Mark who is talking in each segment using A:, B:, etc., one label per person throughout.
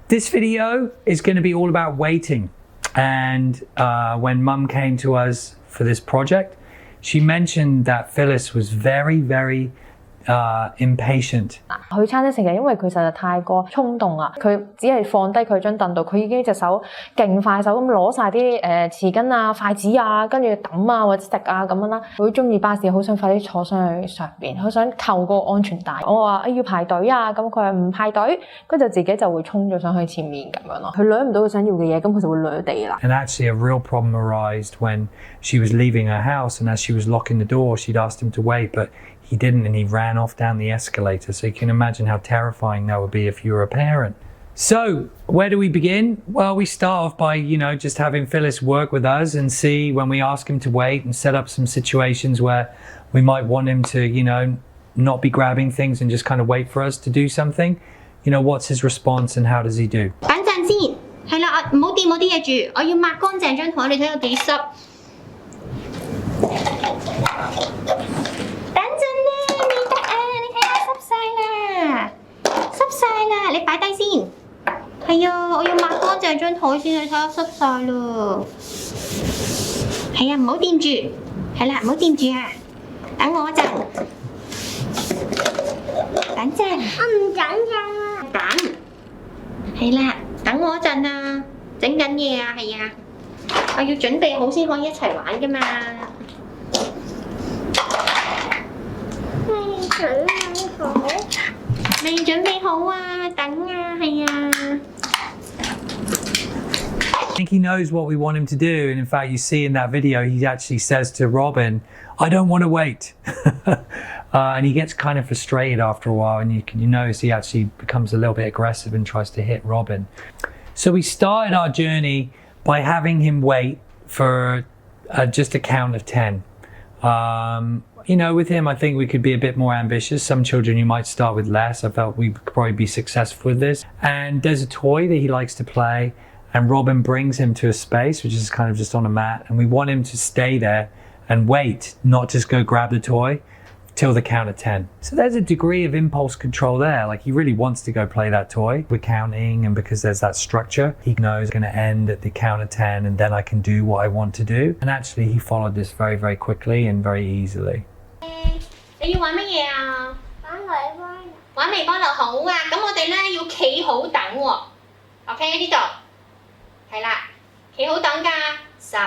A: This video is going to be all about waiting. And when Mum came to us for this project, she mentioned that Philus was very impatient.
B: 佢餐廳成日因為佢實在太過衝動啦，佢只係放低佢張凳度，佢已經隻手勁快手咁攞晒啲匙羹啊、筷子啊，跟住揼啊或者食啊咁樣啦。佢好中意巴士，好想快啲坐上去上邊，好想扣個安全帶。我話要排隊啊，咁佢話唔排隊，佢就自己就會衝咗上去前面咁樣咯。佢攞唔到佢想要嘅嘢，咁佢就會攞地啦。
A: And actually a real problem arose when she was leaving her house, and as she was locking the door, she'd asked him to wait, but he didn't, and he ran off down the escalator. So you can imagine how terrifying that would be if you were a parent. So where do we begin? Well, we start off by, just having Philus work with us and see when we ask him to wait and set up some situations where we might want him to, not be grabbing things and just kind of wait for us to do something. What's his response and how does he do?
C: 等陣先，係啦，唔好掂我啲嘢住，我要抹乾淨張台，你睇有幾濕。你擺低先，係啊，我要抹乾淨張台先，你睇下濕晒啦。係啊，唔好掂住，係啦，唔好掂住啊，等我一陣，等陣。我唔等㗎。等，係啦，等我一陣啊，整緊嘢啊，係啊，我要準備好先可以一齊玩㗎嘛。未準備好啊，等啊，係啊。
A: I think he knows what we want him to do, and in fact you see in that video he actually says to Robin, I don't want to wait. And he gets kind of frustrated after a while, and you notice he actually becomes a little bit aggressive and tries to hit Robin. So we started our journey by having him wait for just a count of 10. With him, I think we could be a bit more ambitious. Some children you might start with less. I felt we could probably be successful with this. And there's a toy that he likes to play, and Robin brings him to a space which is kind of just on a mat, and we want him to stay there and wait, not just go grab the toy till the count of 10. So there's a degree of impulse control there. Like, he really wants to go play that toy. We're counting, and because there's that structure, he knows it's going to end at the count of 10, and then I can do what I want to do. And actually he followed this very quickly and very easily.
C: 你要玩乜嘢啊？玩微波爐好啊！咁我哋咧要企好等喎。OK 呢度係啦，企好等㗎。10、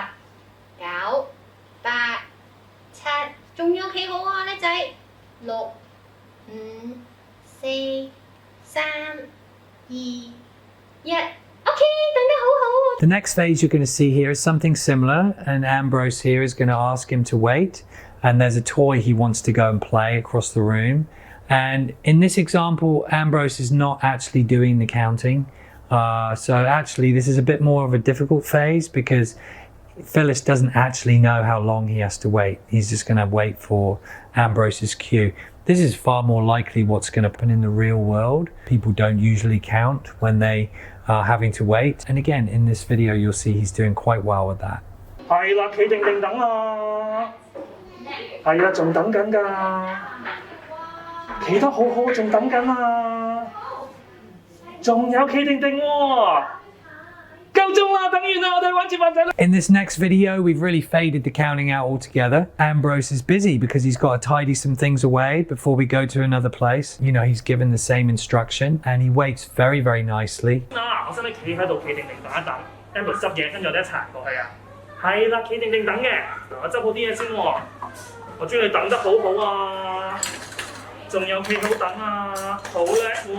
C: 9、8、7，仲要企好啊，叻仔。6、5、4、3、2、1。OK， 等得好好。
A: The next phase you're going to see here is something similar, and Ambrose here is going to ask him to wait. And there's a toy he wants to go and play across the room. And in this example, Ambrose is not actually doing the counting. So actually this is a bit more of a difficult phase because Philus doesn't actually know how long he has to wait. He's just going to wait for Ambrose's cue. This is far more likely what's going to happen in the real world. People don't usually count when they are having to wait. And again, in this video, you'll see he's doing quite well with that.
D: 係啦，企定定等啊！係啊，仲等緊㗎，企得好好，仲等緊啊，仲有企定定喎，夠鐘啦，等完啦，我哋玩接飯仔啦。
A: In this next video, we've really faded the counting out altogether. Ambrose is busy because he's got to tidy some things away before we go to another place. He's given the same instruction, and he waits very nicely.
D: 我想你企喺度，企定定等一等 ，Ambrose 執嘢，跟住我哋一齊行過去啊。係啦，企定定等嘅，我執好啲嘢先喎。我中意你等得好好啊，仲有企好等啊，好叻喎，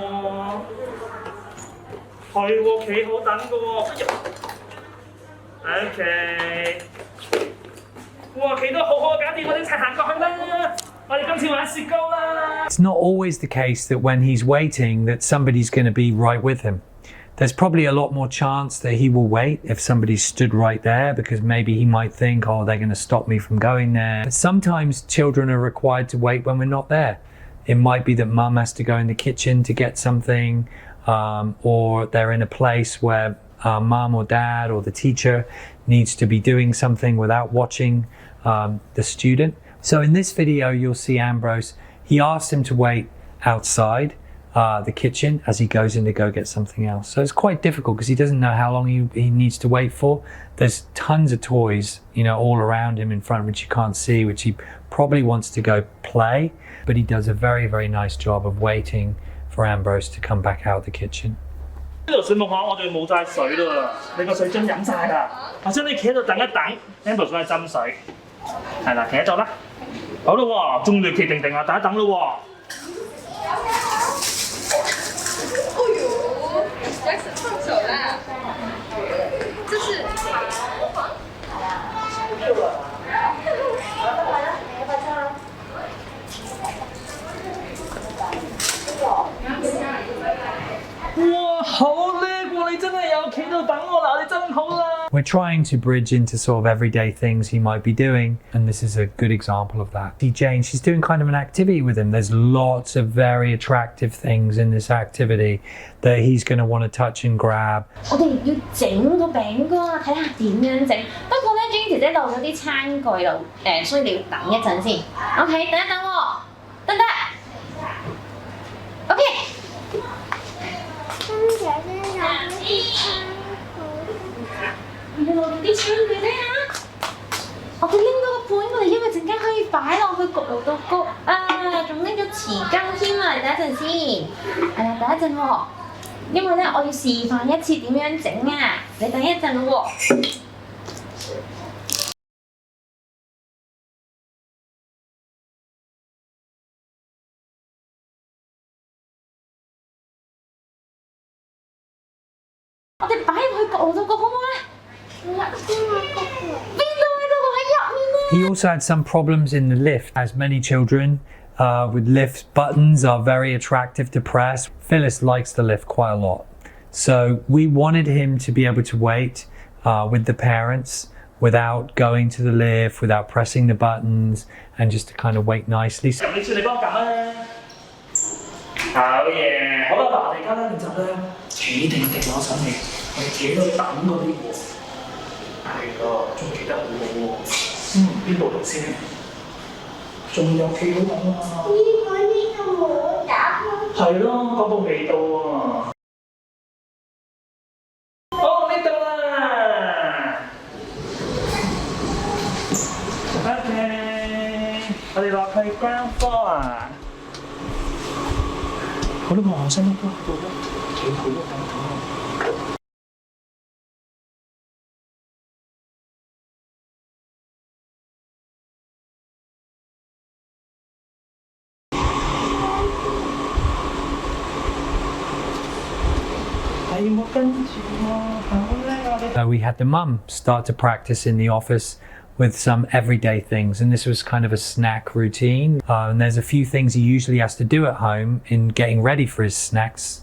D: 係喎，企好等嘅喎。OK， 哇，企得好好，搞掂，我哋一齊行過去啦。我哋今次玩雪糕啦。
A: It's not always the case that when he's waiting that somebody's going to be right with him. There's probably a lot more chance that he will wait if somebody stood right there, because maybe he might think, oh, they're going to stop me from going there. But sometimes children are required to wait when we're not there. It might be that mum has to go in the kitchen to get something, or they're in a place where mum or dad or the teacher needs to be doing something without watching the student. So in this video, you'll see Ambrose. He asked him to wait outside. the kitchen as he goes in to go get something else. So it's quite difficult because he doesn't know how long he needs to wait for. There's tons of toys, all around him in front, which you can't see, which he probably wants to go play, but he does a very, very nice job of waiting for Ambrose to come back out of the kitchen.
D: 呢度水木下，我哋冇晒水啦，你個水樽飲晒啦，或者你企喺度等一等 ，Ambrose 幫你斟水，係啦，企喺度啦，好啦喎，仲要企定定啊，等一等咯
E: 喎。Jackson 放手啦，这是。
D: 哇，好叻喎！你真係有企度等我嗱，你真好啦。
A: We're trying to bridge into sort of everyday things he might be doing, and this is a good example of that. See Jane, she's doing kind of an activity with him. There's lots of very attractive things in this activity that he's going to want to touch and grab.
C: 我哋要整個餅乾，睇下點樣整。不過咧，Jane姐姐漏咗啲餐具度，所以你要等一陣先。OK， 等一等喎，得唔得 ？OK。你落啲餐具睇下，我哋拎多個盤過嚟，因為陣間可以擺落去焗爐度焗啊！仲拎咗匙羹添啊！你等一陣先，係啦，等一陣喎，因為咧我要示範一次點樣整啊！你等一陣咯喎。我哋擺入去焗爐度焗好唔好啊？He
A: also had some problems in the lift. As many children with lift buttons are very attractive to press. Philus likes the lift quite a lot. So we wanted him to be able to wait with the parents without going to the lift, without pressing the buttons, and just to kind of wait nicely.
D: 你出嚟幫我撳啊！好嘢，好啦，嗱，我哋而家咧練習咧，企定定攞上嚟，我哋企喺度等嗰啲喎。係咯，仲企得好好喎。邊度嚟先？仲有企好等啊！呢個冇打開。係咯，嗰個味道啊！哦，呢度啦。OK， 我哋落去 ground floor 啊！好啦，望上啦，到啦，企好咯，等等。
A: So we had the mum start to practice in the office with some everyday things, and this was kind of a snack routine. And there's a few things he usually has to do at home in getting ready for his snacks.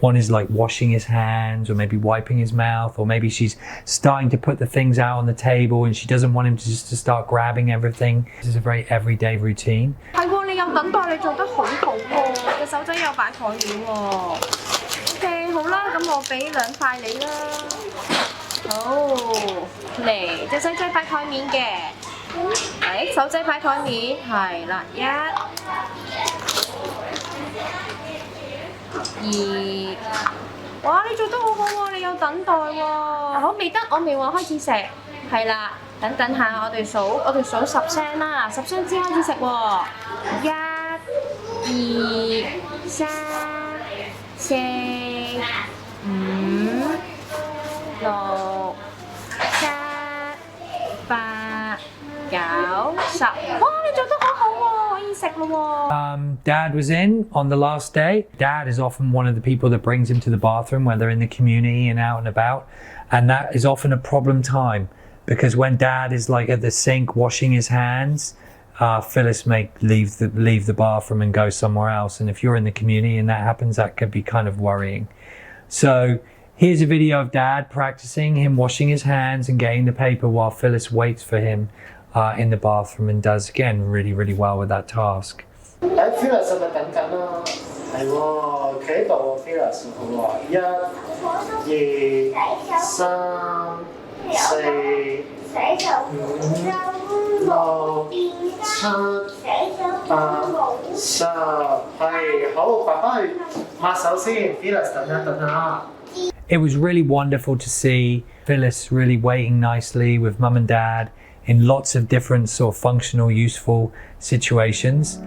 A: One is like washing his hands, or maybe wiping his mouth, or maybe she's starting to put the things out on the table and she doesn't want him to start grabbing everything. This is a very everyday routine.
B: 係喎，你有等待，你做得好好喎，隻手仔有擺台面喎。OK， 好啦，咁我俾2塊你啦。好，嚟隻手仔擺台面嘅，手仔擺台面，係啦，1、2，哇！你做得好好喎，你有等待喎。好，未得，我未話開始食，係啦，等下，我哋數10聲啦，10聲先開始食喎。1、2、3、4、5、6、7、8、9、10。哇！你做得好好喎，可以食咯喎。
A: Dad was in on the last day. Dad is often one of the people that brings him to the bathroom when they're in the community and out and about. And that is often a problem time because when Dad is like at the sink washing his hands, Philus may leave the bathroom and go somewhere else. And if you're in the community and that happens, that could be kind of worrying. So here's a video of Dad practicing him washing his hands and getting the paper while Philus waits for him in the bathroom and does again really, really well with that task.
F: Philus 係咪等緊啊？係喎，企喺度 Philus 好喎，1、2、3、4、5。六、七、八、十，係好，爸爸去抹手先 ，Philus 等一等啊。
A: It was really wonderful to see Phyllis really waiting nicely with mum and dad in lots of different sort of functional, useful situations.